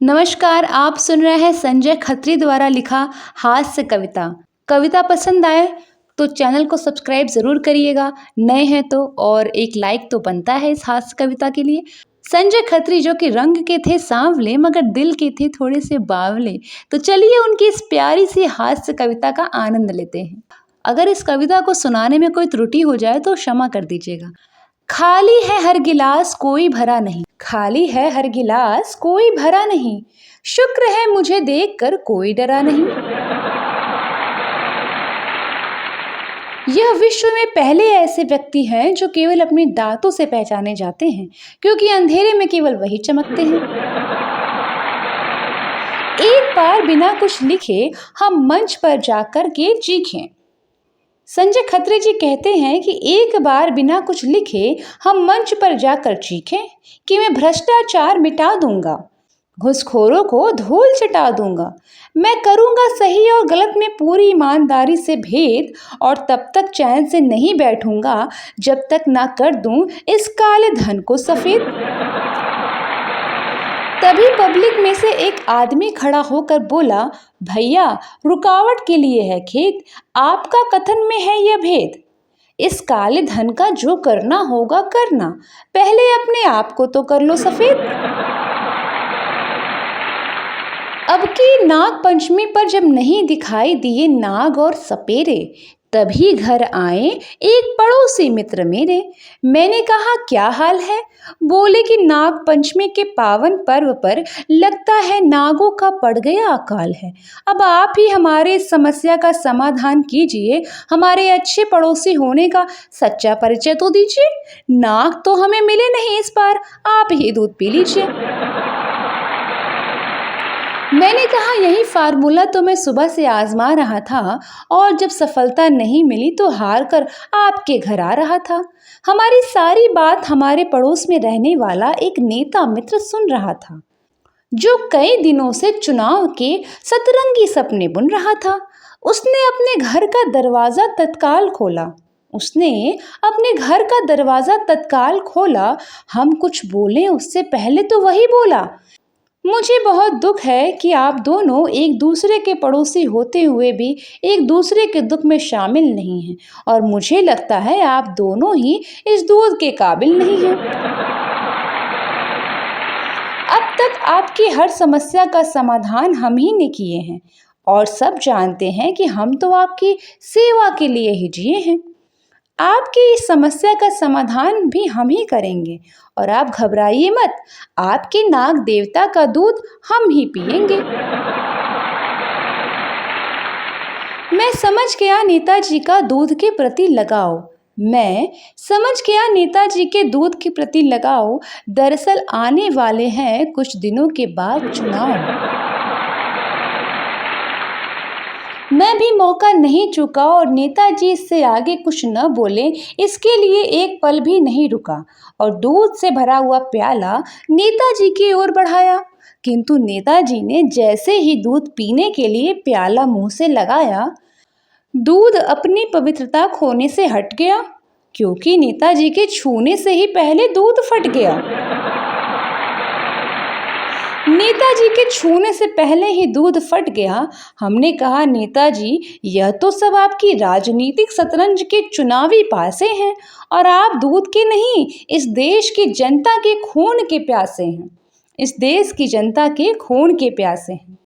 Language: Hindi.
नमस्कार, आप सुन रहे हैं संजय खत्री द्वारा लिखा हास्य कविता। कविता पसंद आए तो चैनल को सब्सक्राइब ज़रूर करिएगा, नए हैं तो, और एक लाइक तो बनता है इस हास्य कविता के लिए। संजय खत्री जो कि रंग के थे सांवले मगर दिल के थे थोड़े से बावले, तो चलिए उनकी इस प्यारी सी हास्य कविता का आनंद लेते हैं। अगर इस कविता को सुनाने में कोई त्रुटि हो जाए तो क्षमा कर दीजिएगा। खाली है हर गिलास कोई भरा नहीं, खाली है हर गिलास कोई भरा नहीं, शुक्र है मुझे देखकर कोई डरा नहीं। यह विश्व में पहले ऐसे व्यक्ति हैं जो केवल अपनी दांतों से पहचाने जाते हैं, क्योंकि अंधेरे में केवल वही चमकते हैं। एक बार बिना कुछ लिखे हम मंच पर जाकर के चीखें। संजय खत्री जी कहते हैं कि एक बार बिना कुछ लिखे हम मंच पर जाकर चीखें कि मैं भ्रष्टाचार मिटा दूंगा, घूसखोरों को धूल चटा दूंगा, मैं करूंगा सही और गलत में पूरी ईमानदारी से भेद, और तब तक चैन से नहीं बैठूंगा जब तक ना कर दूं इस काले धन को सफेद। तभी पब्लिक में से एक आदमी खड़ा होकर बोला, भैया रुकावट के लिए है खेत, आपका कथन में है यह भेद। इस काले धन का जो करना होगा करना, पहले अपने आप को तो कर लो सफेद। अब की नाग पंचमी पर जब नहीं दिखाई दिए नाग और सपेरे, तभी घर आए एक पड़ोसी मित्र मेरे। मैंने कहा क्या हाल है? बोले कि नाग पंचमी के पावन पर्व पर लगता है नागों का पड़ गया अकाल है। अब आप ही हमारे इस समस्या का समाधान कीजिए, हमारे अच्छे पड़ोसी होने का सच्चा परिचय तो दीजिए। नाग तो हमें मिले नहीं इस बार, आप ही दूध पी लीजिए। मैंने कहा यही फार्मूला तो मैं सुबह से आजमा रहा था, और जब सफलता नहीं मिली तो हार कर आपके घर आ रहा था। हमारी सारी बात हमारे पड़ोस में रहने वाला एक नेता मित्र सुन रहा था, जो कई दिनों से चुनाव के सतरंगी सपने बुन रहा था। उसने अपने घर का दरवाजा तत्काल खोला। हम कुछ बोले उससे पहले तो वही बोला, मुझे बहुत दुख है कि आप दोनों एक दूसरे के पड़ोसी होते हुए भी एक दूसरे के दुख में शामिल नहीं हैं, और मुझे लगता है आप दोनों ही इस दूध के काबिल नहीं हैं। अब तक आपकी हर समस्या का समाधान हम ही ने किए हैं, और सब जानते हैं कि हम तो आपकी सेवा के लिए ही जिए हैं। आपकी इस समस्या का समाधान भी हम ही करेंगे, और आप घबराइए मत, आपके नाग देवता का दूध हम ही पिएंगे। मैं समझ गया नेताजी के दूध के प्रति लगाओ। दरअसल आने वाले हैं कुछ दिनों के बाद चुनाव। मैं भी मौका नहीं चूका, और नेताजी इससे आगे कुछ न बोले इसके लिए एक पल भी नहीं रुका, और दूध से भरा हुआ प्याला नेताजी की ओर बढ़ाया। किंतु नेताजी ने जैसे ही दूध पीने के लिए प्याला मुंह से लगाया, दूध अपनी पवित्रता खोने से हट गया, क्योंकि नेताजी के छूने से ही पहले दूध फट गया। नेताजी के छूने से पहले ही दूध फट गया। हमने कहा नेताजी, यह तो सब आपकी राजनीतिक शतरंज के चुनावी पासे हैं, और आप दूध के नहीं, इस देश की जनता के खून के प्यासे हैं।